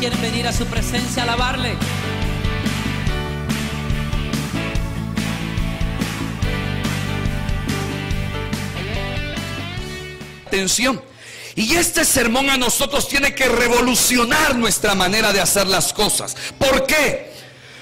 quieren venir a su presencia a alabarle? Atención. Y este sermón a nosotros tiene que revolucionar nuestra manera de hacer las cosas. ¿Por qué?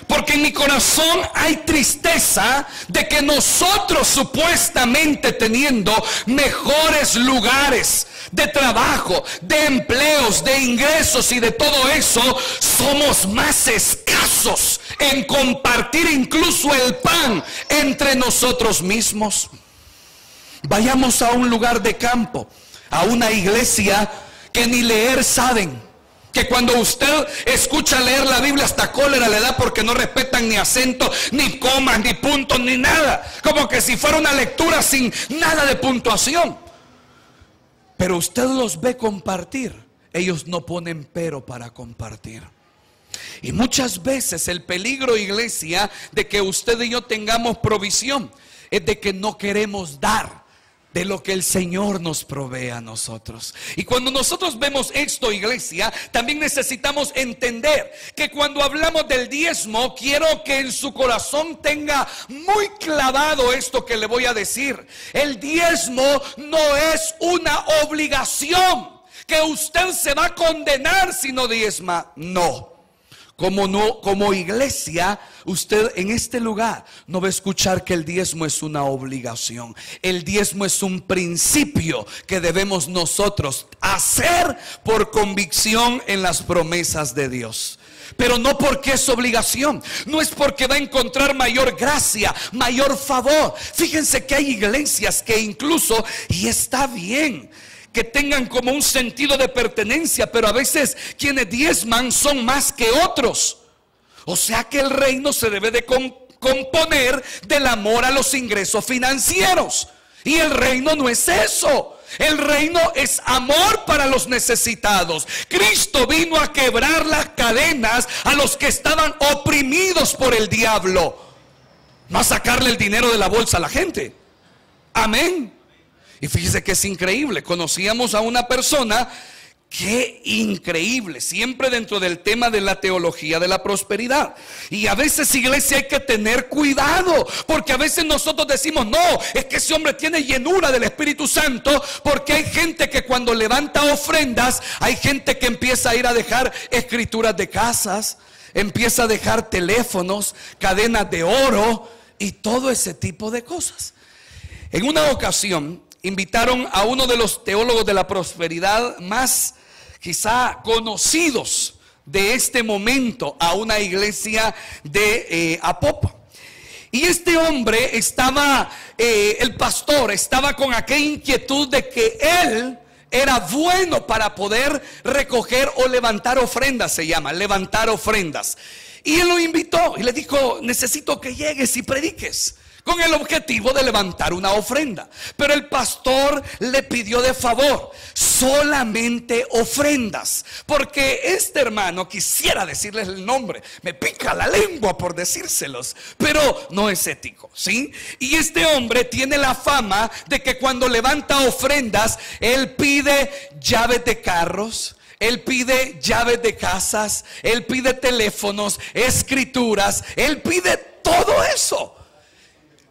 Porque en mi corazón hay tristeza de que nosotros, supuestamente teniendo mejores lugares de trabajo, de empleos, de ingresos y de todo eso, somos más escasos en compartir incluso el pan entre nosotros mismos. Vayamos a un lugar de campo, a una iglesia que ni leer saben, que cuando usted escucha leer la Biblia hasta cólera le da porque no respetan ni acento, ni comas, ni puntos, ni nada, como que si fuera una lectura sin nada de puntuación. Pero usted los ve compartir, ellos no ponen pero para compartir. Y muchas veces el peligro, iglesia, de que usted y yo tengamos provisión es de que no queremos dar de lo que el Señor nos provee a nosotros. Y cuando nosotros vemos esto, iglesia, también necesitamos entender que cuando hablamos del diezmo, quiero que en su corazón tenga muy clavado esto que le voy a decir. El diezmo no es una obligación que usted se va a condenar si no diezma. No. Como iglesia, usted en este lugar no va a escuchar que el diezmo es una obligación. El diezmo es un principio que debemos nosotros hacer por convicción en las promesas de Dios. Pero no porque es obligación, no es porque va a encontrar mayor gracia, mayor favor. Fíjense que hay iglesias que incluso, y está bien, que tengan como un sentido de pertenencia, pero a veces quienes diezman son más que otros. O sea que el reino se debe de componer del amor a los ingresos financieros. Y el reino no es eso. El reino es amor para los necesitados. Cristo vino a quebrar las cadenas a los que estaban oprimidos por el diablo, no a sacarle el dinero de la bolsa a la gente. Amén. Y fíjese que es increíble. Conocíamos a una persona que increíble, siempre dentro del tema de la teología de la prosperidad. Y a veces, iglesia, hay que tener cuidado, porque a veces nosotros decimos, no, es que ese hombre tiene llenura del Espíritu Santo, porque hay gente que cuando levanta ofrendas, hay gente que empieza a ir a dejar escrituras de casas, empieza a dejar teléfonos, cadenas de oro y todo ese tipo de cosas. En una ocasión invitaron a uno de los teólogos de la prosperidad más quizá conocidos de este momento a una iglesia de Apopa. Y este hombre estaba, el pastor estaba con aquella inquietud de que él era bueno para poder recoger o levantar ofrendas, se llama, levantar ofrendas. Y él lo invitó y le dijo, necesito que llegues y prediques, con el objetivo de levantar una ofrenda. Pero el pastor le pidió de favor solamente ofrendas, porque este hermano, quisiera decirles el nombre, me pica la lengua por decírselos, pero no es ético, ¿sí? Y este hombre tiene la fama de que cuando levanta ofrendas, él pide llaves de carros, él pide llaves de casas, él pide teléfonos, escrituras, él pide todo eso.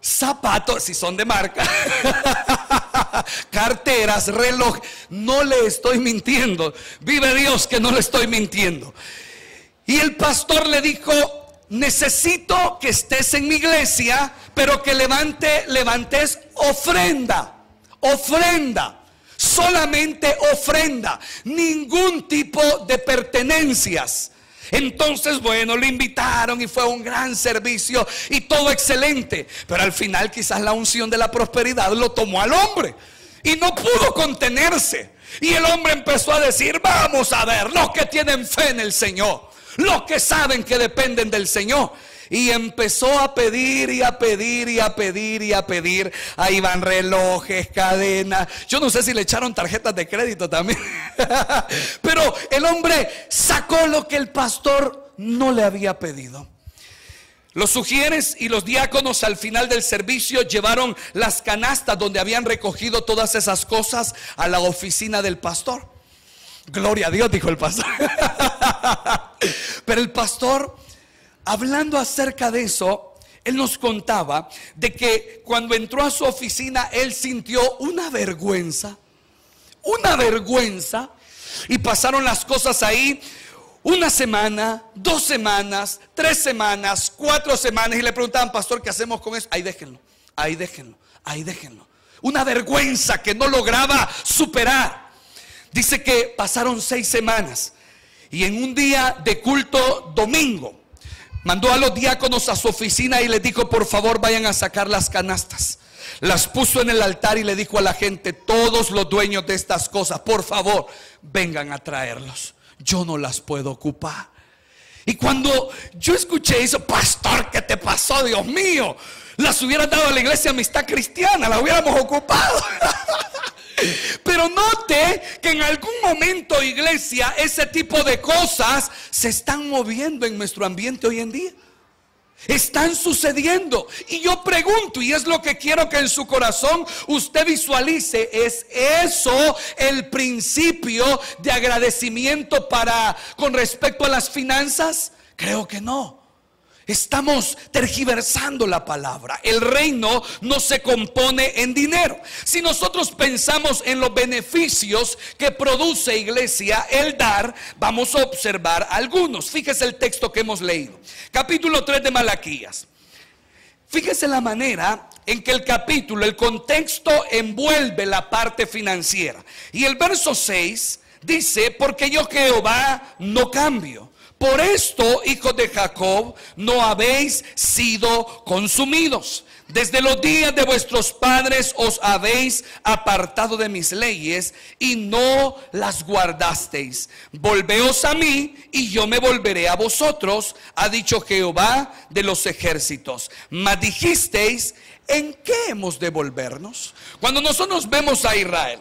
Zapatos, si son de marca, carteras, reloj. No le estoy mintiendo. Vive Dios que no le estoy mintiendo. Y el pastor le dijo, necesito que estés en mi iglesia, pero que levantes ofrenda. Ofrenda. Solamente ofrenda. Ningún tipo de pertenencias. Entonces, bueno, lo invitaron y fue un gran servicio y todo excelente. Pero al final quizás la unción de la prosperidad lo tomó al hombre y no pudo contenerse. Y el hombre empezó a decir, vamos a ver, los que tienen fe en el Señor, los que saben que dependen del Señor. Y empezó a pedir y a pedir y a pedir y a pedir. Ahí van relojes, cadenas. Yo no sé si le echaron tarjetas de crédito también. Pero el hombre sacó lo que el pastor no le había pedido. Los sugieres y los diáconos al final del servicio llevaron las canastas donde habían recogido todas esas cosas a la oficina del pastor. Gloria a Dios, dijo el pastor. Pero el pastor, hablando acerca de eso, él nos contaba de que cuando entró a su oficina, él sintió una vergüenza, y pasaron las cosas ahí. Una semana, 2 semanas, 3 semanas, 4 semanas, y le preguntaban: pastor, ¿qué hacemos con eso? Ahí déjenlo. Una vergüenza que no lograba superar. Dice que pasaron 6 semanas, y en un día de culto domingo, mandó a los diáconos a su oficina y les dijo: por favor, vayan a sacar las canastas. Las puso en el altar y le dijo a la gente: todos los dueños de estas cosas, por favor, vengan a traerlos. Yo no las puedo ocupar. Y cuando yo escuché eso: pastor, ¿qué te pasó? Dios mío, las hubieras dado a la iglesia Amistad Cristiana, las hubiéramos ocupado. Pero note que en algún momento, iglesia, ese tipo de cosas se están moviendo en nuestro ambiente hoy en día. Están sucediendo. Y yo pregunto, y es lo que quiero que en su corazón usted visualice: ¿es eso el principio de agradecimiento con respecto a las finanzas? Creo que no. Estamos tergiversando la palabra. El reino no se compone en dinero. Si nosotros pensamos en los beneficios que produce, iglesia, el dar, vamos a observar algunos. Fíjese el texto que hemos leído, capítulo 3 de Malaquías. Fíjese la manera en que el capítulo, el contexto envuelve la parte financiera. Y el verso 6 dice: porque yo, Jehová, no cambio. Por esto, hijos de Jacob, no habéis sido consumidos. Desde los días de vuestros padres os habéis apartado de mis leyes y no las guardasteis. Volveos a mí y yo me volveré a vosotros, ha dicho Jehová de los ejércitos. Mas dijisteis: ¿en qué hemos de volvernos? Cuando nosotros vemos a Israel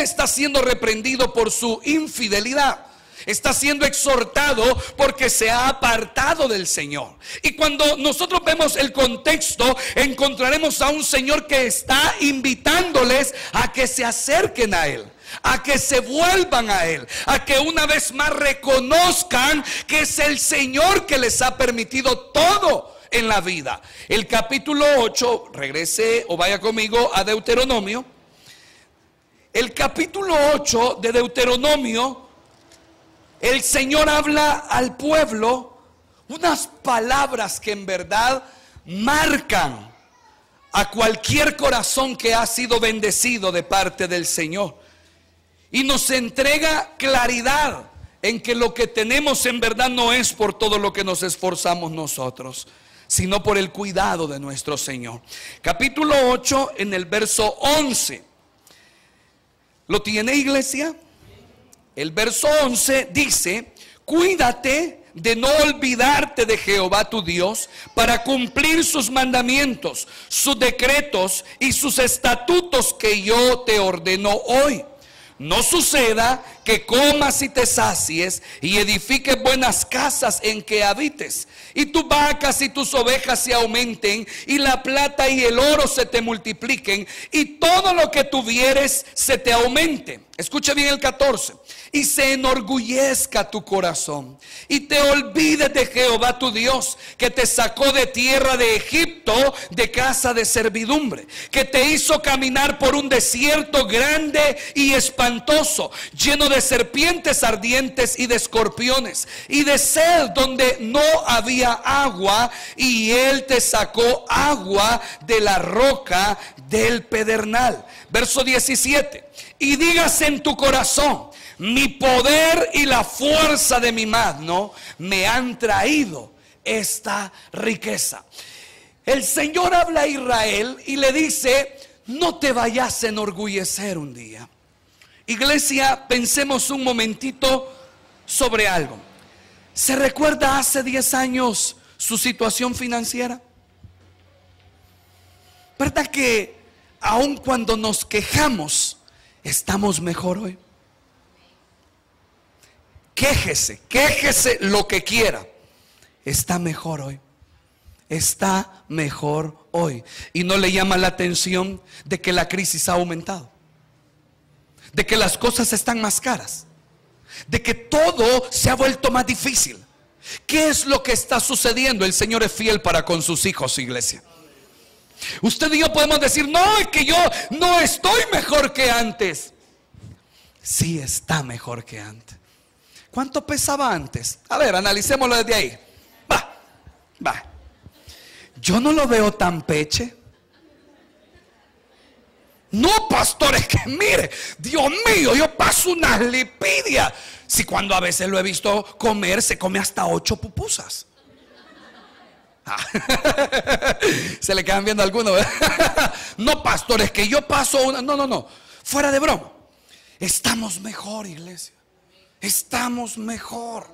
está siendo reprendido por su infidelidad. Está siendo exhortado porque se ha apartado del Señor. Y cuando nosotros vemos el contexto, encontraremos a un Señor que está invitándoles a que se acerquen a Él, a que se vuelvan a Él, a que una vez más reconozcan que es el Señor que les ha permitido todo en la vida. El capítulo 8, regrese o vaya conmigo a Deuteronomio. El capítulo 8 de Deuteronomio, el Señor habla al pueblo unas palabras que en verdad marcan a cualquier corazón que ha sido bendecido de parte del Señor, y nos entrega claridad en que lo que tenemos en verdad no es por todo lo que nos esforzamos nosotros, sino por el cuidado de nuestro Señor. Capítulo 8, en el verso 11. ¿Lo tiene, iglesia? El verso 11 dice: cuídate de no olvidarte de Jehová tu Dios para cumplir sus mandamientos, sus decretos y sus estatutos que yo te ordeno hoy. No suceda que comas y te sacies y edifiques buenas casas en que habites, y tus vacas y tus ovejas se aumenten, y la plata y el oro se te multipliquen, y todo lo que tuvieres se te aumente. Escucha bien el 14. Y se enorgullezca tu corazón y te olvides de Jehová tu Dios, que te sacó de tierra de Egipto, de casa de servidumbre, que te hizo caminar por un desierto grande y espantoso, lleno de serpientes ardientes y de escorpiones, y de sed donde no había agua, y él te sacó agua de la roca del pedernal. Verso 17. Y digas en tu corazón: mi poder y la fuerza de mi mano me han traído esta riqueza. El Señor habla a Israel y le dice: no te vayas a enorgullecer un día. Iglesia, pensemos un momentito sobre algo. ¿Se recuerda hace 10 años su situación financiera? ¿Verdad que aun cuando nos quejamos, estamos mejor hoy? Quéjese lo que quiera. Está mejor hoy. Está mejor hoy. Y no le llama la atención de que la crisis ha aumentado, de que las cosas están más caras, de que todo se ha vuelto más difícil. ¿Qué es lo que está sucediendo? El Señor es fiel para con sus hijos, iglesia. Usted y yo podemos decir, no, es que yo no estoy mejor que antes. Sí está mejor que antes. ¿Cuánto pesaba antes? A ver, analicémoslo desde ahí. Va. Yo no lo veo tan peche. No, pastores, que mire, Dios mío, yo paso unas lipidias. Si cuando a veces lo he visto comer, se come hasta 8 pupusas. Se le quedan viendo algunos. No, pastores, que yo paso una. No, fuera de broma. Estamos mejor, iglesia. Estamos mejor.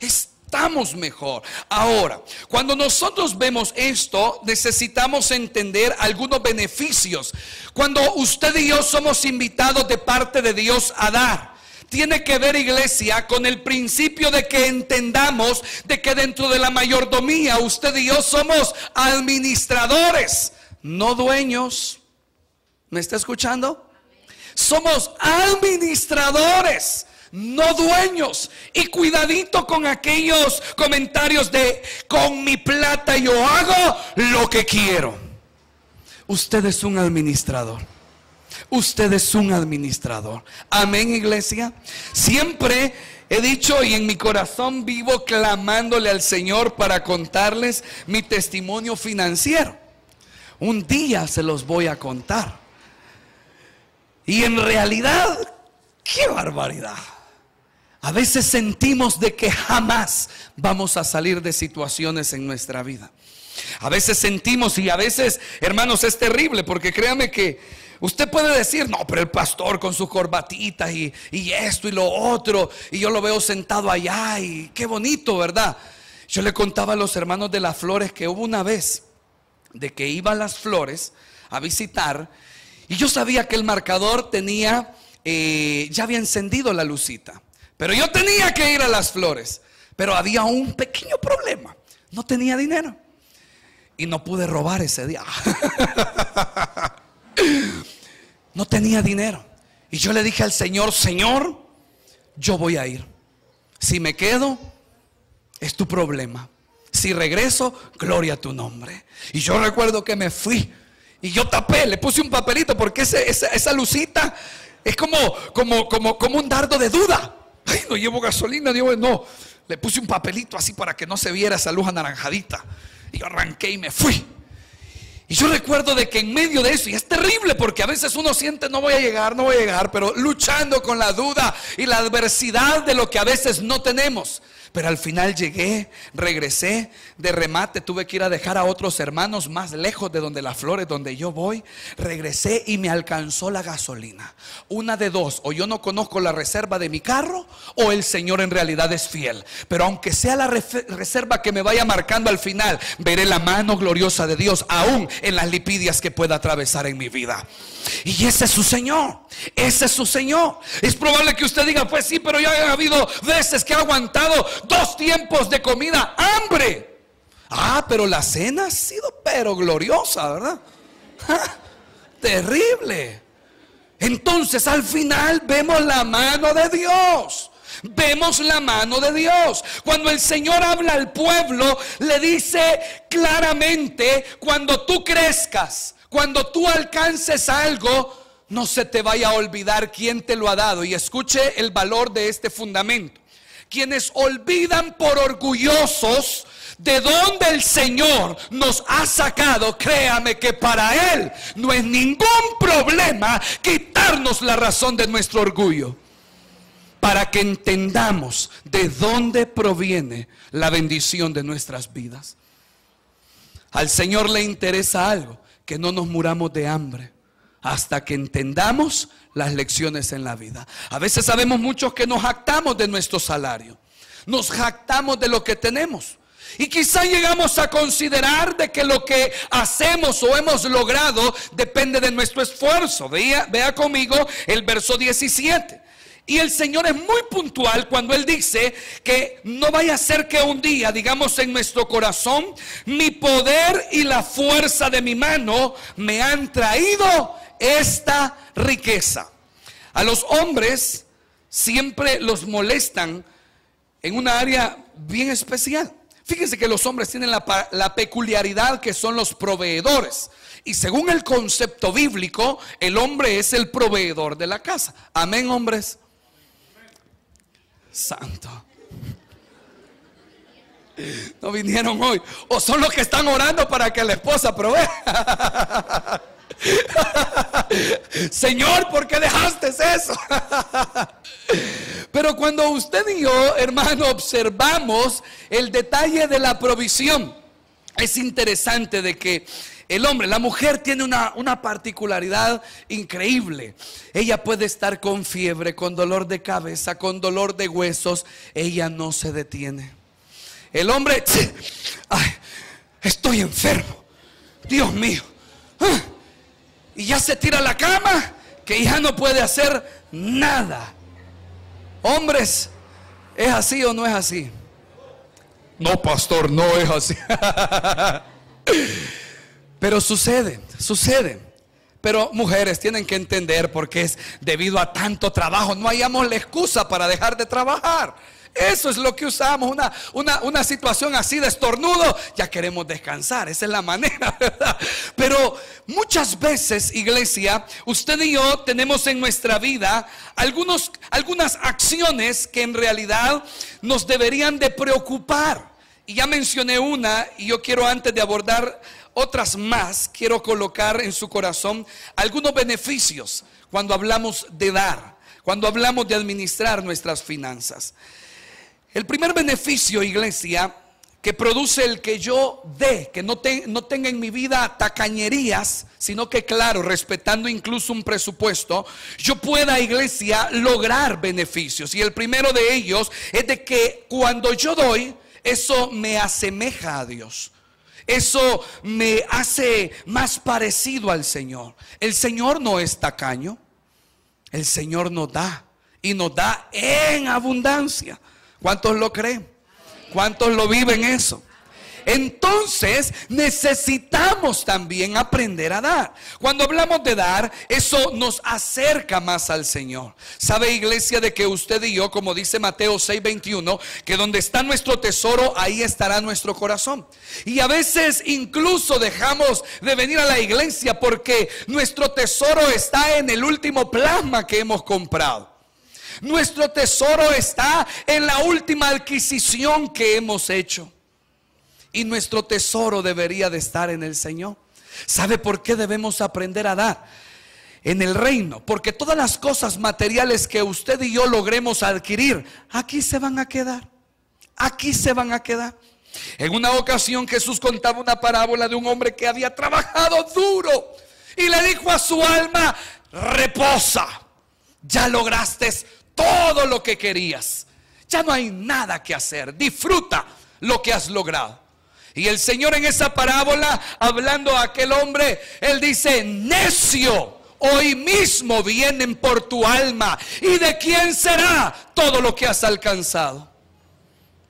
Estamos mejor. Ahora, cuando nosotros vemos esto, necesitamos entender algunos beneficios. Cuando usted y yo somos invitados de parte de Dios a dar, tiene que ver, iglesia, con el principio de que entendamos de que dentro de la mayordomía usted y yo somos administradores, no dueños. ¿Me está escuchando? Somos administradores, no dueños. Y cuidadito con aquellos comentarios de con mi plata yo hago lo que quiero. Usted es un administrador. Usted es un administrador. Amén, iglesia. Siempre he dicho y en mi corazón vivo clamándole al Señor para contarles mi testimonio financiero. Un día se los voy a contar. Y en realidad, qué barbaridad. A veces sentimos de que jamás vamos a salir de situaciones en nuestra vida. A veces sentimos, y a veces, hermanos, es terrible, porque créame que usted puede decir, no, pero el pastor con sus corbatitas y esto y lo otro, y yo lo veo sentado allá y qué bonito, ¿verdad? Yo le contaba a los hermanos de las flores que hubo una vez de que iba a las flores a visitar, y yo sabía que el marcador tenía, ya había encendido la lucita, pero yo tenía que ir a las flores, pero había un pequeño problema, no tenía dinero y no pude robar ese día. No tenía dinero. Y yo le dije al Señor, Señor, yo voy a ir. Si me quedo, es tu problema. Si regreso, gloria a tu nombre. Y yo recuerdo que me fui y yo tapé, le puse un papelito, porque esa lucita es como un dardo de duda. Ay, no llevo gasolina, no. Le puse un papelito así para que no se viera esa luz anaranjadita. Y yo arranqué y me fui. Y yo recuerdo de que en medio de eso, y es terrible porque a veces uno siente no voy a llegar, pero luchando con la duda y la adversidad de lo que a veces no tenemos. Pero al final llegué, regresé, de remate tuve que ir a dejar a otros hermanos más lejos de donde las flores, donde yo voy. Regresé y me alcanzó la gasolina. Una de dos, o yo no conozco la reserva de mi carro, o el Señor en realidad es fiel. Pero aunque sea la reserva que me vaya marcando al final, veré la mano gloriosa de Dios aún en las lipidias que pueda atravesar en mi vida. Y ese es su Señor, ese es su Señor. Es probable que usted diga, pues sí, pero ya ha habido veces que ha aguantado 2 tiempos de comida, hambre. Pero la cena ha sido pero gloriosa, ¿verdad? Terrible. Entonces al final vemos la mano de Dios. Vemos la mano de Dios. Cuando el Señor habla al pueblo, le dice claramente, cuando tú crezcas, cuando tú alcances algo, no se te vaya a olvidar quién te lo ha dado. Y escuche el valor de este fundamento. Quienes olvidan por orgullosos de dónde el Señor nos ha sacado, créame que para Él no es ningún problema quitarnos la razón de nuestro orgullo, para que entendamos de dónde proviene la bendición de nuestras vidas. Al Señor le interesa algo, que no nos muramos de hambre hasta que entendamos las lecciones en la vida. A veces sabemos muchos que nos jactamos de nuestro salario, nos jactamos de lo que tenemos, y quizá llegamos a considerar de que lo que hacemos o hemos logrado depende de nuestro esfuerzo. Vea conmigo el verso 17. Y el Señor es muy puntual cuando Él dice que no vaya a ser que un día digamos en nuestro corazón, mi poder y la fuerza de mi mano me han traído esta riqueza. A los hombres siempre los molestan en una área bien especial. Fíjense que los hombres tienen la peculiaridad que son los proveedores. Y según el concepto bíblico, el hombre es el proveedor de la casa. Amén, hombres. Santo. No vinieron hoy. O son los que están orando para que la esposa provea. Señor, ¿por qué dejaste eso? Pero cuando usted y yo, hermano, observamos el detalle de la provisión, es interesante de que el hombre, la mujer tiene una particularidad increíble. Ella puede estar con fiebre, con dolor de cabeza, con dolor de huesos. Ella no se detiene. El hombre, ay, estoy enfermo, Dios mío, y ya se tira a la cama, que ya no puede hacer nada. Hombres, ¿es así o no es así? No, pastor, no es así. Pero sucede. Pero mujeres tienen que entender, porque es debido a tanto trabajo. No hayamos la excusa para dejar de trabajar. Eso es lo que usamos, una situación así de estornudo, ya queremos descansar, esa es la manera, ¿verdad? Pero muchas veces, iglesia, usted y yo tenemos en nuestra vida algunas acciones que en realidad nos deberían de preocupar. Y ya mencioné una, y yo quiero, antes de abordar otras más, quiero colocar en su corazón algunos beneficios cuando hablamos de dar, cuando hablamos de administrar nuestras finanzas. El primer beneficio, iglesia, que produce el que yo dé, que no tenga en mi vida tacañerías, sino que, claro, respetando incluso un presupuesto, yo pueda, iglesia, lograr beneficios. Y el primero de ellos es de que cuando yo doy, eso me asemeja a Dios. Eso me hace más parecido al Señor. El Señor no es tacaño. El Señor nos da, y nos da en abundancia. ¿Cuántos lo creen? ¿Cuántos lo viven eso? Entonces necesitamos también aprender a dar. Cuando hablamos de dar, eso nos acerca más al Señor. ¿Sabe, iglesia, de que usted y yo, como dice Mateo 6:21, que donde está nuestro tesoro, ahí estará nuestro corazón? Y a veces incluso dejamos de venir a la iglesia porque nuestro tesoro está en el último plasma que hemos comprado. Nuestro tesoro está en la última adquisición que hemos hecho. Y nuestro tesoro debería de estar en el Señor. ¿Sabe por qué debemos aprender a dar? En el reino, porque todas las cosas materiales que usted y yo logremos adquirir, aquí se van a quedar. Aquí se van a quedar. En una ocasión Jesús contaba una parábola de un hombre que había trabajado duro y le dijo a su alma: reposa, ya lograste todo lo que querías, ya no hay nada que hacer, disfruta lo que has logrado. Y el Señor, en esa parábola, hablando a aquel hombre, Él dice: necio, hoy mismo vienen por tu alma, ¿y de quién será todo lo que has alcanzado?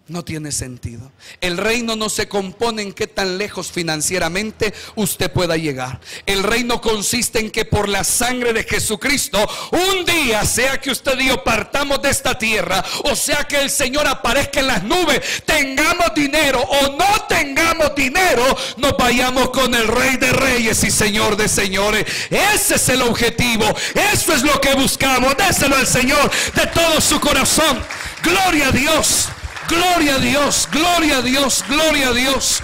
No tiene sentido. El reino no se compone en qué tan lejos financieramente usted pueda llegar. El reino consiste en que por la sangre de Jesucristo, un día, sea que usted y yo partamos de esta tierra, o sea que el Señor aparezca en las nubes, tengamos dinero o no tengamos dinero, nos vayamos con el Rey de Reyes y Señor de Señores. Ese es el objetivo, eso es lo que buscamos. Déselo al Señor de todo su corazón. Gloria a Dios. Gloria a Dios, gloria a Dios, gloria a Dios.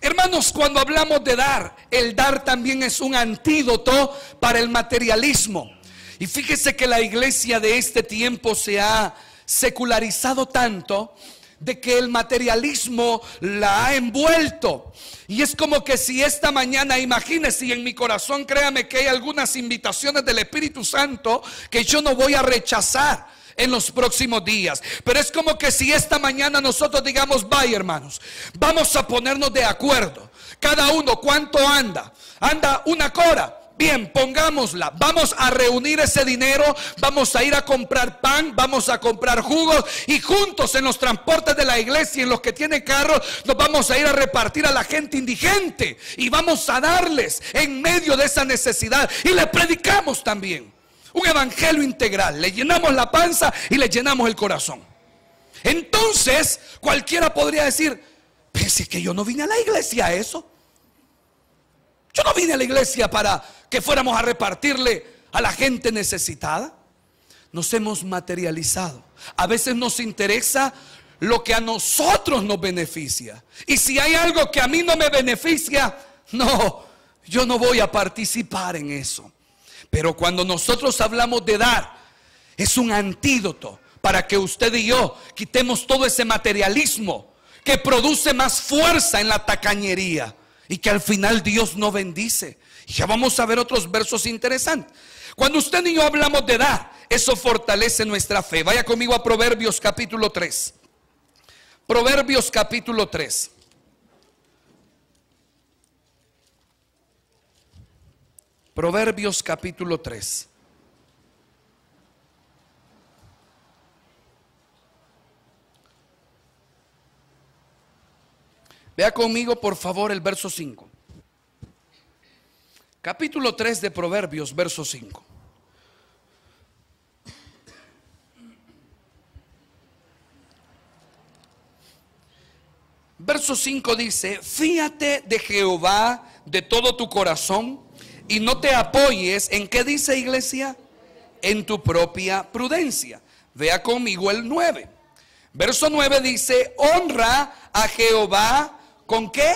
Hermanos, cuando hablamos de dar, el dar también es un antídoto para el materialismo. Y fíjese que la iglesia de este tiempo se ha secularizado tanto de que el materialismo la ha envuelto. Y es como que si esta mañana, imagínese, y en mi corazón, créame que hay algunas invitaciones del Espíritu Santo que yo no voy a rechazar en los próximos días, pero es como que si esta mañana nosotros digamos: vaya, hermanos, vamos a ponernos de acuerdo, cada uno cuánto anda una cora. Bien, pongámosla, vamos a reunir ese dinero, vamos a ir a comprar pan, vamos a comprar jugos, y juntos en los transportes de la iglesia, en los que tienen carros, nos vamos a ir a repartir a la gente indigente y vamos a darles en medio de esa necesidad, y le predicamos también. Un evangelio integral. Le llenamos la panza y le llenamos el corazón. Entonces cualquiera podría decir: pero si es que yo no vine a la iglesia a eso. Yo no vine a la iglesia para que fuéramos a repartirle a la gente necesitada. Nos hemos materializado. A veces nos interesa lo que a nosotros nos beneficia. Y si hay algo que a mí no me beneficia, no, yo no voy a participar en eso. Pero cuando nosotros hablamos de dar, es un antídoto para que usted y yo quitemos todo ese materialismo que produce más fuerza en la tacañería y que al final Dios no bendice. Y ya vamos a ver otros versos interesantes. Cuando usted y yo hablamos de dar, eso fortalece nuestra fe. Vaya conmigo a Proverbios capítulo 3. Proverbios capítulo 3. Proverbios capítulo 3. Vea conmigo por favor el verso 5. Capítulo 3 de Proverbios, verso 5. Verso 5 dice: fíate de Jehová de todo tu corazón y no te apoyes en, ¿qué dice, iglesia? En tu propia prudencia. Vea conmigo el 9. Verso 9 dice: honra a Jehová, ¿con qué?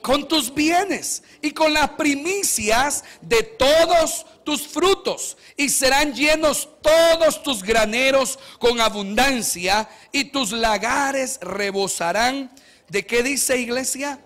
Con tus bienes y con las primicias de todos tus frutos, y serán llenos todos tus graneros con abundancia, y tus lagares rebosarán. ¿De qué dice, iglesia?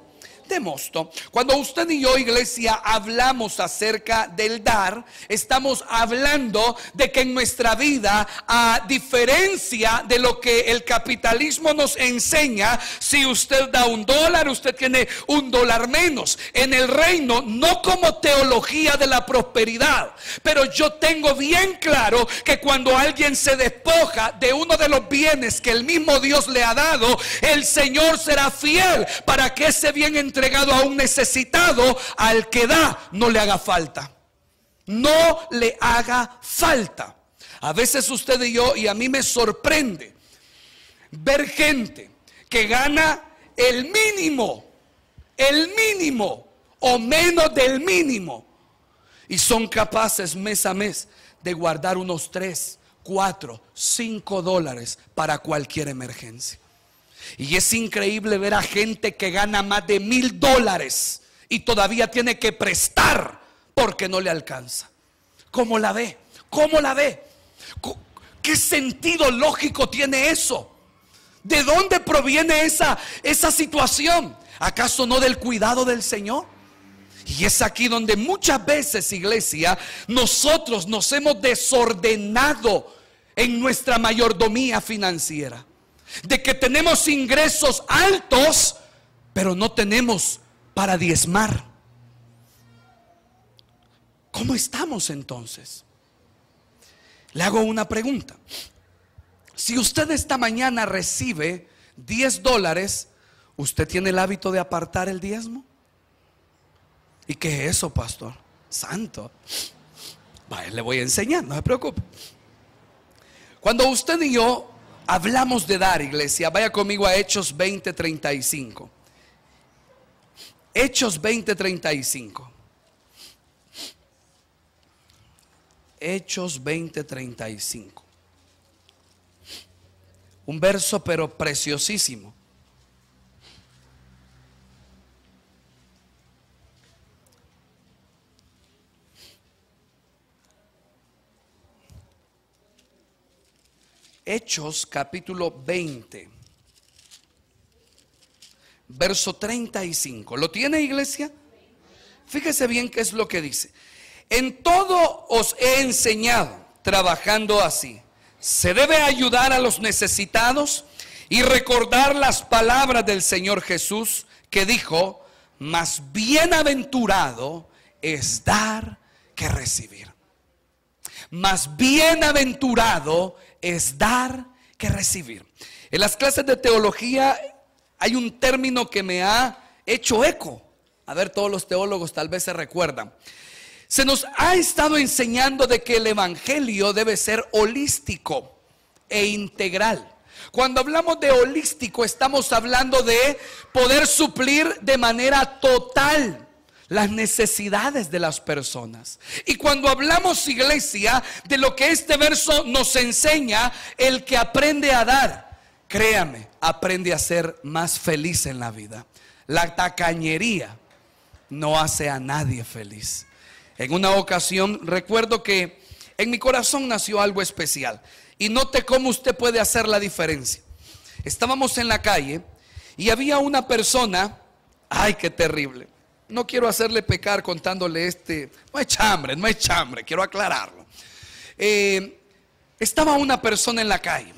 De mosto. Cuando usted y yo, iglesia, hablamos acerca del dar, estamos hablando de que en nuestra vida, a diferencia de lo que el capitalismo nos enseña, si usted da $1, usted tiene $1 menos. En el reino, no como teología de la prosperidad, pero yo tengo bien claro que cuando alguien se despoja de uno de los bienes que el mismo Dios le ha dado, el Señor será fiel para que ese bien entregado a un necesitado, al que da, no le haga falta. No le haga falta. A veces usted y yo, y a mí me sorprende ver gente que gana el mínimo o menos del mínimo, y son capaces mes a mes de guardar unos 3, 4, 5 dólares para cualquier emergencia. Y es increíble ver a gente que gana más de $1,000 y todavía tiene que prestar porque no le alcanza. ¿Cómo la ve? ¿Cómo la ve? ¿Qué sentido lógico tiene eso? ¿De dónde proviene esa situación? ¿Acaso no del cuidado del Señor? Y es aquí donde muchas veces, iglesia, nosotros nos hemos desordenado en nuestra mayordomía financiera. De que tenemos ingresos altos, pero no tenemos para diezmar. ¿Cómo estamos entonces? Le hago una pregunta. Si usted esta mañana recibe $10, ¿usted tiene el hábito de apartar el diezmo? ¿Y qué es eso, pastor? Santo. Vaya, le voy a enseñar, no se preocupe. Cuando usted y yo hablamos de dar, iglesia, vaya conmigo a Hechos 20:35. Hechos 20:35. Hechos 20:35. Un verso pero preciosísimo. Hechos capítulo 20, verso 35. ¿Lo tiene, iglesia? Fíjese bien qué es lo que dice. En todo os he enseñado, trabajando así. Se debe ayudar a los necesitados y recordar las palabras del Señor Jesús, que dijo: más bienaventurado es dar que recibir. Más bienaventurado es dar que recibir. En las clases de teología hay un término que me ha hecho eco. A ver, todos los teólogos tal vez se recuerdan. Se nos ha estado enseñando de que el evangelio debe ser holístico e integral. Cuando hablamos de holístico, estamos hablando de poder suplir de manera total las necesidades de las personas. Y cuando hablamos, iglesia, de lo que este verso nos enseña, el que aprende a dar, créame, aprende a ser más feliz en la vida. La tacañería no hace a nadie feliz. En una ocasión recuerdo que en mi corazón nació algo especial, y note cómo usted puede hacer la diferencia. Estábamos en la calle y había una persona, ay, qué terrible. No quiero hacerle pecar contándole no es chambre, quiero aclararlo. Estaba una persona en la calle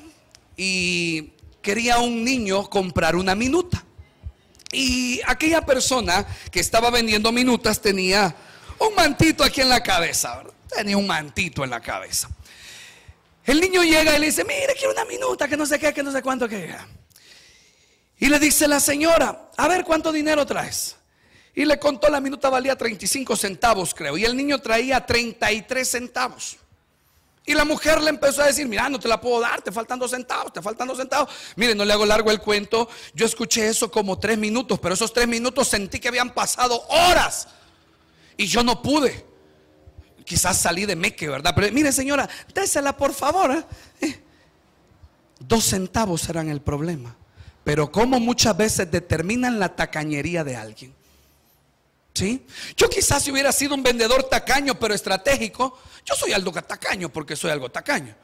y quería un niño comprar una minuta. Y aquella persona que estaba vendiendo minutas tenía un mantito aquí en la cabeza, ¿verdad? Tenía un mantito en la cabeza. El niño llega y le dice, mire, quiero una minuta, que no sé qué, que no sé cuánto que. Y le dice la señora, a ver, ¿cuánto dinero traes? Y le contó, la minuta valía 35 centavos, creo. Y el niño traía 33 centavos. Y la mujer le empezó a decir, mira, no te la puedo dar, te faltan 2 centavos, te faltan 2 centavos. Mire, no le hago largo el cuento. Yo escuché eso como 3 minutos, pero esos 3 minutos sentí que habían pasado horas. Y yo no pude. Quizás salí de meque, ¿verdad? Pero mire, señora, désela por favor. 2 centavos eran el problema. Pero como muchas veces determinan la tacañería de alguien. ¿Sí? Yo quizás si hubiera sido un vendedor tacaño pero estratégico, yo soy algo tacaño porque soy algo tacaño.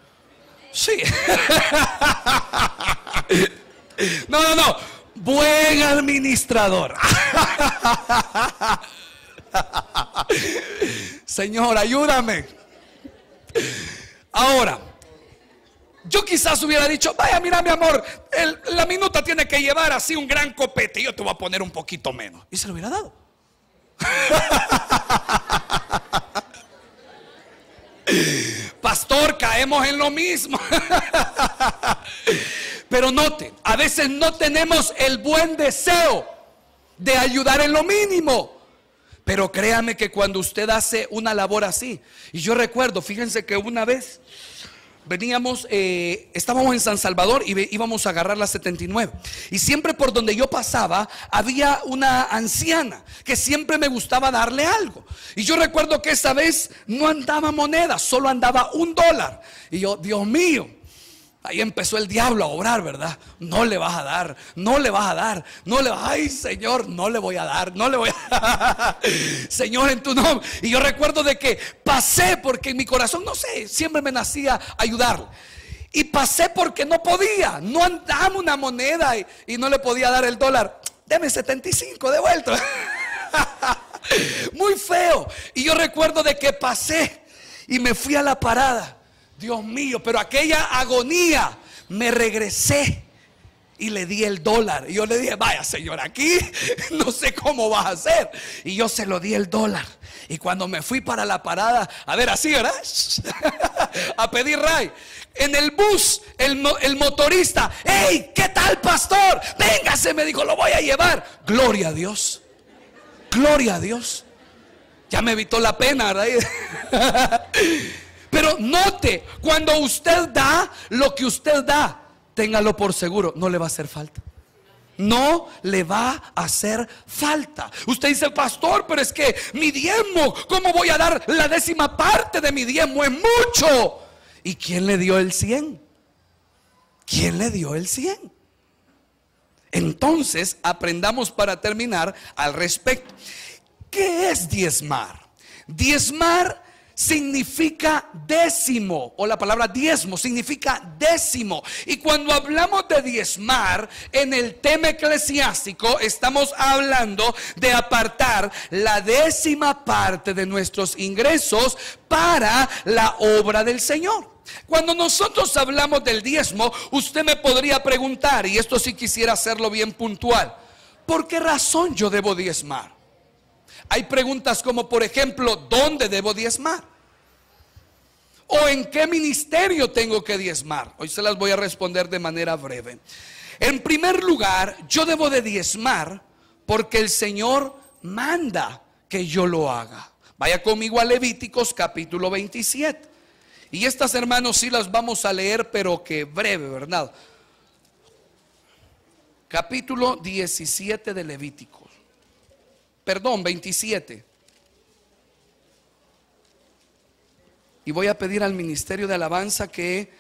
Sí. No. Buen administrador. Señor, ayúdame. Ahora, yo quizás hubiera dicho, vaya, mira mi amor, la minuta tiene que llevar así un gran copete, yo te voy a poner un poquito menos. Y se lo hubiera dado. Pastor, caemos en lo mismo. Pero note, a veces no tenemos el buen deseo de ayudar en lo mínimo. Pero créame que cuando usted hace una labor así, y yo recuerdo, fíjense que una vez estábamos en San Salvador y íbamos a agarrar la 79. Y siempre por donde yo pasaba había una anciana que siempre me gustaba darle algo. Y yo recuerdo que esa vez no andaba moneda, solo andaba $1. Y yo, Dios mío, ahí empezó el diablo a obrar, ¿verdad? No le vas a dar, no le vas a dar, no le vas. Ay, Señor, no le voy a dar, no le voy a dar. Señor, en tu nombre. Y yo recuerdo de que pasé porque en mi corazón, no sé, siempre me nacía ayudarle. Y pasé porque no podía, no andaba una moneda y no le podía dar el $1. Deme 75 de vuelta. Muy feo. Y yo recuerdo de que pasé y me fui a la parada. Dios mío, pero aquella agonía, me regresé y le di el $1. Y yo le dije, vaya señor, aquí no sé cómo vas a hacer. Y yo se lo di el $1. Y cuando me fui para la parada, a ver, así, ¿verdad? A pedir ray. En el bus, el motorista, hey, ¿qué tal, pastor? Véngase, me dijo, lo voy a llevar. Gloria a Dios. Gloria a Dios. Ya me evitó la pena, ¿verdad? Pero note, cuando usted da lo que usted da, téngalo por seguro, no le va a hacer falta. No le va a hacer falta. Usted dice, pastor, pero es que mi diezmo, ¿cómo voy a dar la 10ª parte de mi diezmo? Es mucho. ¿Y quién le dio el 100? ¿Quién le dio el 100? Entonces, aprendamos para terminar al respecto. ¿Qué es diezmar? Diezmar significa décimo, o la palabra diezmo significa décimo. Y cuando hablamos de diezmar en el tema eclesiástico, estamos hablando de apartar la 10ª parte de nuestros ingresos para la obra del Señor. Cuando nosotros hablamos del diezmo, usted me podría preguntar, y esto sí quisiera hacerlo bien puntual, ¿por qué razón yo debo diezmar? Hay preguntas como, por ejemplo, ¿dónde debo diezmar? ¿O en qué ministerio tengo que diezmar? Hoy se las voy a responder de manera breve. En primer lugar, yo debo de diezmar porque el Señor manda que yo lo haga. Vaya conmigo a Levíticos capítulo 27. Y estas, hermanos, sí las vamos a leer, pero que breve, ¿verdad? Capítulo 17 de Levíticos. Perdón, 27. Y voy a pedir al ministerio de alabanza que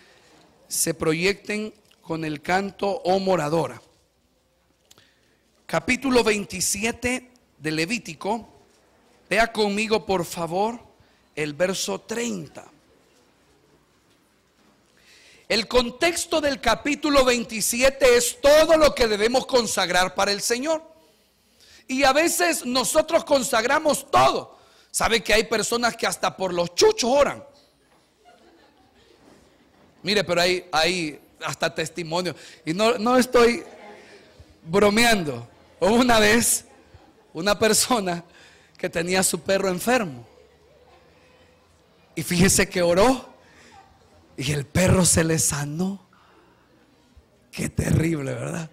se proyecten con el canto "Oh Moradora". Capítulo 27 de Levítico. Vea conmigo, por favor, el verso 30. El contexto del capítulo 27 es todo lo que debemos consagrar para el Señor. Y a veces nosotros consagramos todo. ¿Sabe que hay personas que hasta por los chuchos oran? Mire, pero hay hasta testimonio. Y no estoy bromeando. Hubo una vez una persona que tenía a su perro enfermo. Y fíjese que oró y el perro se le sanó. Qué terrible, ¿verdad?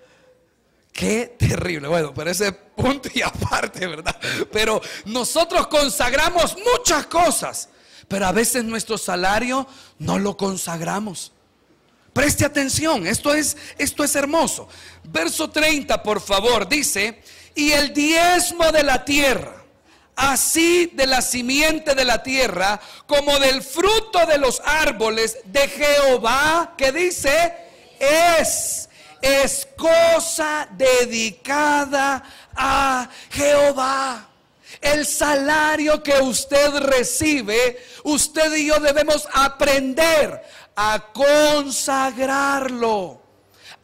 Qué terrible. Bueno, pero ese punto y aparte, ¿verdad? Pero nosotros consagramos muchas cosas, pero a veces nuestro salario no lo consagramos. Preste atención, esto es hermoso. Verso 30, por favor, dice: y el diezmo de la tierra, así de la simiente de la tierra, como del fruto de los árboles de Jehová, que dice, es cosa dedicada a Jehová. El salario que usted recibe, usted y yo debemos aprender a consagrarlo.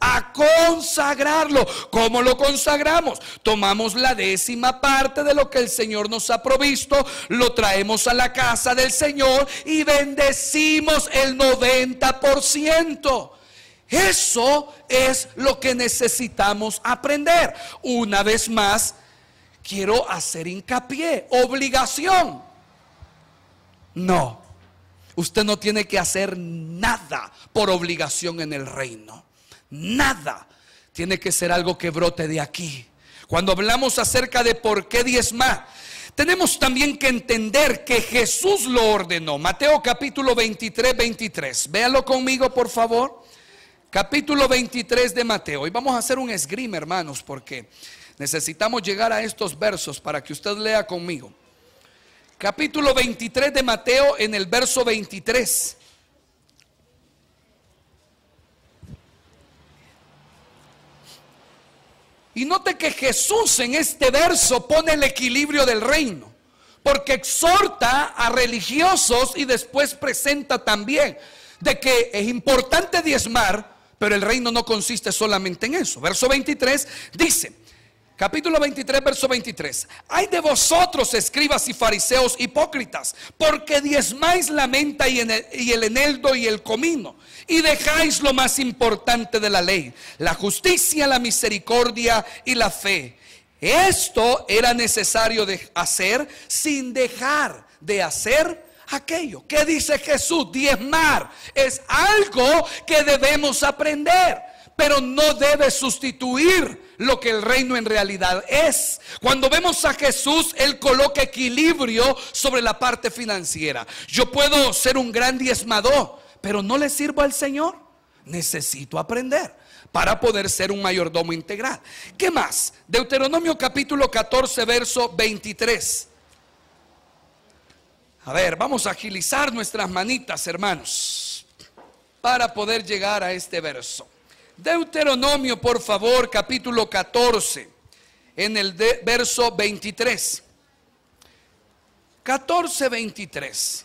A consagrarlo. ¿Cómo lo consagramos? Tomamos la 10ª parte de lo que el Señor nos ha provisto, lo traemos a la casa del Señor y bendecimos el 90%. Eso es lo que necesitamos aprender. Una vez más, quiero hacer hincapié. Obligación. No. Usted no tiene que hacer nada por obligación en el reino. Nada. Tiene que ser algo que brote de aquí. Cuando hablamos acerca de por qué diezmar, tenemos también que entender que Jesús lo ordenó. Mateo capítulo 23. Véalo conmigo, por favor. Capítulo 23 de Mateo. Y vamos a hacer un esgrima, hermanos, porque necesitamos llegar a estos versos para que usted lea conmigo. Capítulo 23 de Mateo, en el verso 23. Y note que Jesús en este verso pone el equilibrio del reino, porque exhorta a religiosos y después presenta también de que es importante diezmar, pero el reino no consiste solamente en eso. Verso 23 dice, capítulo 23, verso 23: ay de vosotros, escribas y fariseos hipócritas, porque diezmáis la menta y el eneldo y el comino, y dejáis lo más importante de la ley, la justicia, la misericordia y la fe. Esto era necesario de hacer sin dejar de hacer aquello. ¿Qué dice Jesús? Diezmar es algo que debemos aprender, pero no debe sustituir lo que el reino en realidad es. Cuando vemos a Jesús, Él coloca equilibrio sobre la parte financiera. Yo puedo ser un gran diezmador, pero no le sirvo al Señor. Necesito aprender para poder ser un mayordomo integral. ¿Qué más? Deuteronomio capítulo 14, verso 23. A ver, vamos a agilizar nuestras manitas, hermanos, para poder llegar a este verso. Deuteronomio, por favor, capítulo 14, en el verso 23. 14, 23.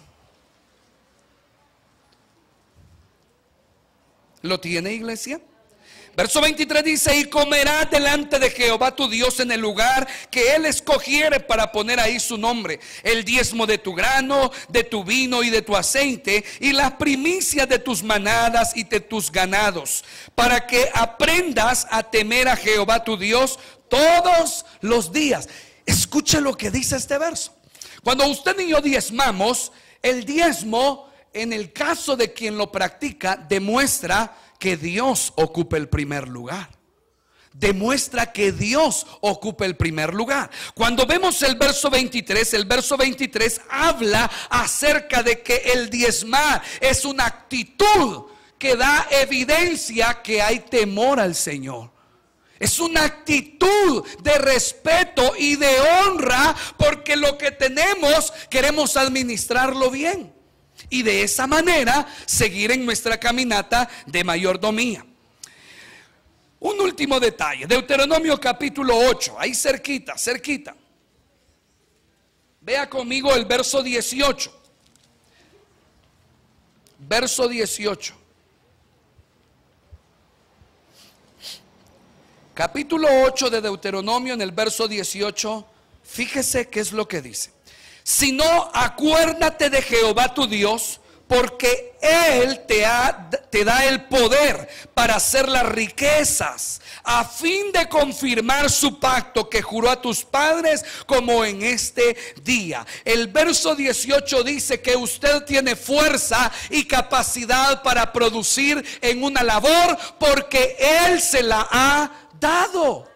¿Lo tiene, iglesia? Verso 23 dice: y comerás delante de Jehová tu Dios en el lugar que Él escogiere para poner ahí su nombre, el diezmo de tu grano, de tu vino y de tu aceite, y las primicias de tus manadas y de tus ganados, para que aprendas a temer a Jehová tu Dios todos los días. Escuche lo que dice este verso. Cuando usted y yo diezmamos, el diezmo, en el caso de quien lo practica, demuestra que Dios ocupa el primer lugar. demuestra que Dios ocupa el primer lugar. Cuando vemos el verso 23 habla acerca de que el diezmar es una actitud que da evidencia que hay temor al Señor. Es una actitud de respeto y de honra, porque lo que tenemos queremos administrarlo bien y de esa manera seguir en nuestra caminata de mayordomía. Un último detalle, Deuteronomio capítulo 8, ahí cerquita. Vea conmigo el verso 18. Verso 18. Capítulo 8 de Deuteronomio, en el verso 18, fíjese qué es lo que dice. Si no, acuérdate de Jehová tu Dios, porque Él te da el poder para hacer las riquezas, a fin de confirmar su pacto que juró a tus padres, como en este día. El verso 18 dice que usted tiene fuerza y capacidad para producir en una labor, porque Él se la ha dado.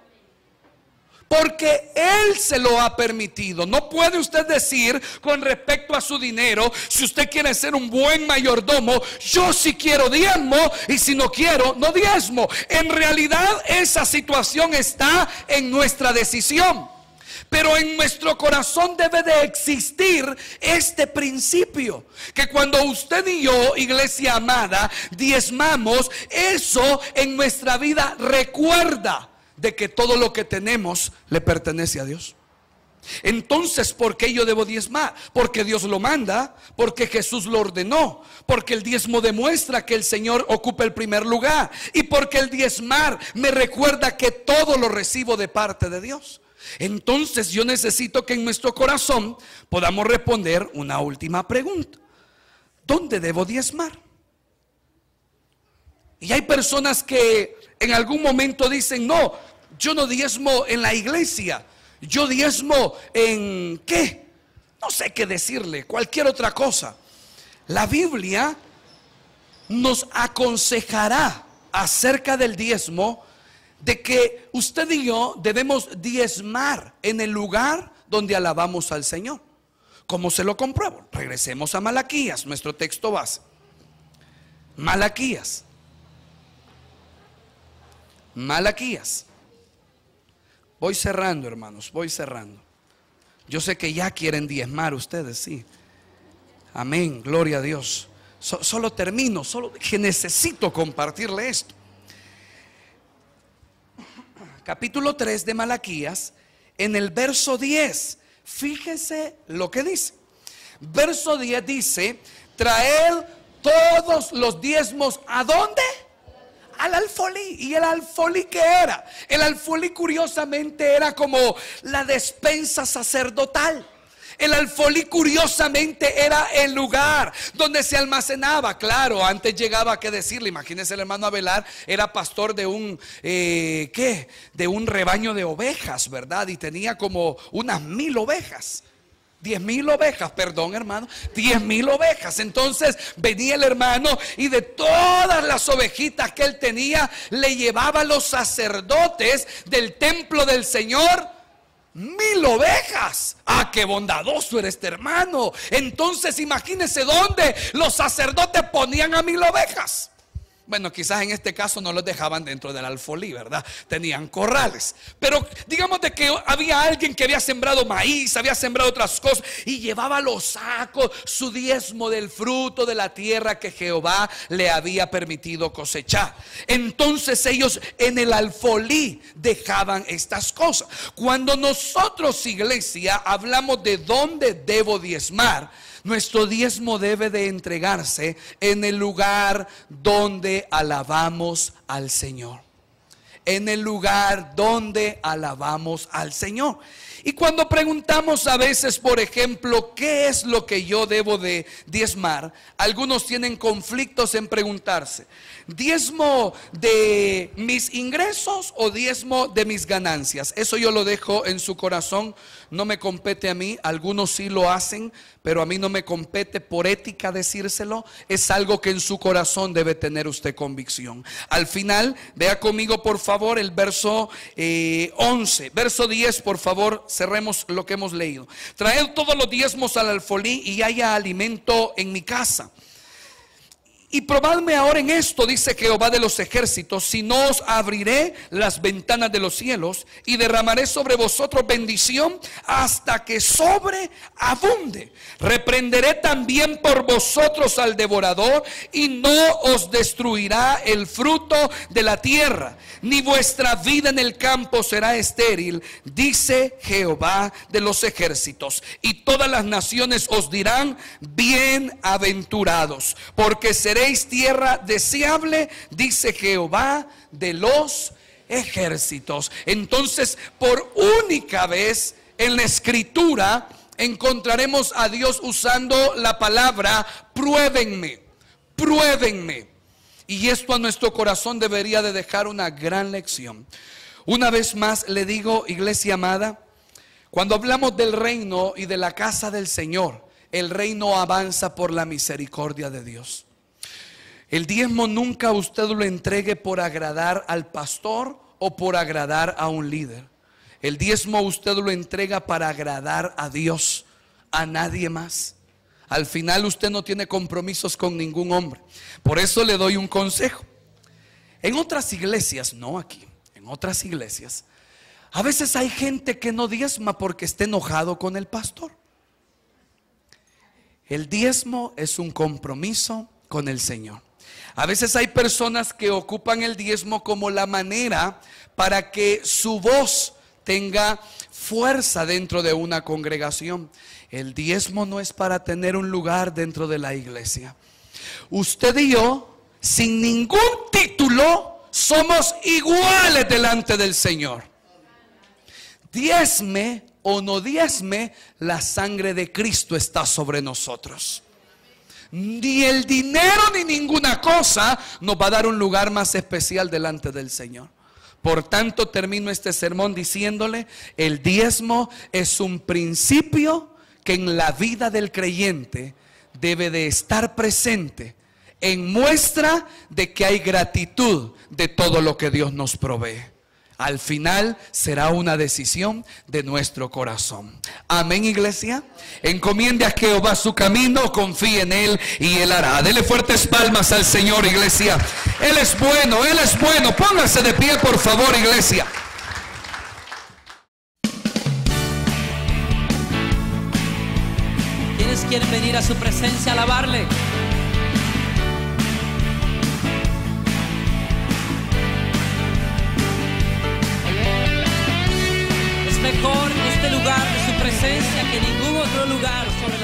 Porque Él se lo ha permitido. No puede usted decir con respecto a su dinero, si usted quiere ser un buen mayordomo, yo sí quiero diezmo, y si no quiero, no diezmo. En realidad esa situación está en nuestra decisión. Pero en nuestro corazón debe de existir este principio, que cuando usted y yo, iglesia amada, diezmamos, eso en nuestra vida recuerda de que todo lo que tenemos le pertenece a Dios. Entonces, ¿por qué yo debo diezmar? Porque Dios lo manda, porque Jesús lo ordenó, porque el diezmo demuestra que el Señor ocupa el primer lugar, y porque el diezmar me recuerda que todo lo recibo de parte de Dios. Entonces yo necesito que en nuestro corazón podamos responder una última pregunta: ¿dónde debo diezmar? Y hay personas que en algún momento dicen: no, yo no diezmo en la iglesia, yo diezmo en ¿qué? No sé qué decirle, cualquier otra cosa. La Biblia nos aconsejará acerca del diezmo, de que usted y yo debemos diezmar en el lugar donde alabamos al Señor. ¿Cómo se lo compruebo? Regresemos a Malaquías, nuestro texto base. Malaquías. Voy cerrando, hermanos, voy cerrando. Yo sé que ya quieren diezmar ustedes, sí. Amén, gloria a Dios. Solo termino, solo que necesito compartirle esto. Capítulo 3 de Malaquías, en el verso 10, fíjese lo que dice. Verso 10 dice: traed todos los diezmos, ¿a dónde? Al alfolí. ¿Y el alfolí qué era? El alfolí curiosamente era como la despensa sacerdotal. El alfolí curiosamente era el lugar donde se almacenaba. Claro, antes llegaba, ¿qué decirle? Imagínense, el hermano Abelar era pastor de un de un rebaño de ovejas, ¿verdad? Y tenía como unas 1000 ovejas. 10,000 ovejas, perdón, hermano, 10,000 ovejas. Entonces venía el hermano y de todas las ovejitas que él tenía, le llevaba a los sacerdotes del templo del Señor 1000 ovejas. Ah, qué bondadoso era este hermano. Entonces imagínense dónde los sacerdotes ponían a 1000 ovejas. Bueno, quizás en este caso no los dejaban dentro del alfolí, ¿verdad? Tenían corrales. Pero digamos de que había alguien que había sembrado maíz, había sembrado otras cosas, y llevaba los sacos, su diezmo del fruto de la tierra que Jehová le había permitido cosechar. Entonces ellos en el alfolí dejaban estas cosas. Cuando nosotros, iglesia, hablamos de dónde debo diezmar, nuestro diezmo debe de entregarse en el lugar donde alabamos al Señor. En el lugar donde alabamos al Señor. Y cuando preguntamos a veces, por ejemplo, ¿qué es lo que yo debo de diezmar? Algunos tienen conflictos en preguntarse: ¿diezmo de mis ingresos o diezmo de mis ganancias? Eso yo lo dejo en su corazón, no me compete a mí. Algunos sí lo hacen, pero a mí no me compete por ética decírselo. Es algo que en su corazón debe tener usted convicción. Al final, vea conmigo por favor el verso 11, verso 10 por favor, cerremos lo que hemos leído. Traed todos los diezmos al alfolí y haya alimento en mi casa. Y probadme ahora en esto, dice Jehová de los ejércitos, si no os abriré las ventanas de los cielos y derramaré sobre vosotros bendición hasta que sobreabunde. Reprenderé también por vosotros al devorador y no os destruirá el fruto de la tierra, ni vuestra vida en el campo será estéril, dice Jehová de los ejércitos. Y todas las naciones os dirán: bienaventurados, porque seréis tierra deseable, dice Jehová de los ejércitos. Entonces, por única vez en la escritura encontraremos a Dios usando la palabra pruébenme, pruébenme. Y esto a nuestro corazón debería de dejar una gran lección. Una vez más le digo, iglesia amada, cuando hablamos del reino y de la casa del Señor, el reino avanza por la misericordia de Dios. El diezmo nunca usted lo entregue por agradar al pastor o por agradar a un líder. El diezmo usted lo entrega para agradar a Dios, a nadie más. Al final usted no tiene compromisos con ningún hombre. Por eso le doy un consejo. En otras iglesias, no aquí, en otras iglesias, a veces hay gente que no diezma porque está enojado con el pastor. El diezmo es un compromiso con el Señor. A veces hay personas que ocupan el diezmo como la manera para que su voz tenga fuerza dentro de una congregación. El diezmo no es para tener un lugar dentro de la iglesia. Usted y yo, sin ningún título, somos iguales delante del Señor. Diezme o no diezme, la sangre de Cristo está sobre nosotros. Ni el dinero ni ninguna cosa nos va a dar un lugar más especial delante del Señor. Por tanto, termino este sermón diciéndole: el diezmo es un principio que en la vida del creyente debe de estar presente, en muestra de que hay gratitud de todo lo que Dios nos provee. Al final será una decisión de nuestro corazón. Amén, iglesia. Encomiende a Jehová su camino, confíe en Él y Él hará. Dele fuertes palmas al Señor, iglesia. Él es bueno, Él es bueno. Póngase de pie, por favor, iglesia. ¿Quiénes quieren venir a su presencia a alabarle? Mejor este lugar de su presencia que ningún otro lugar sobre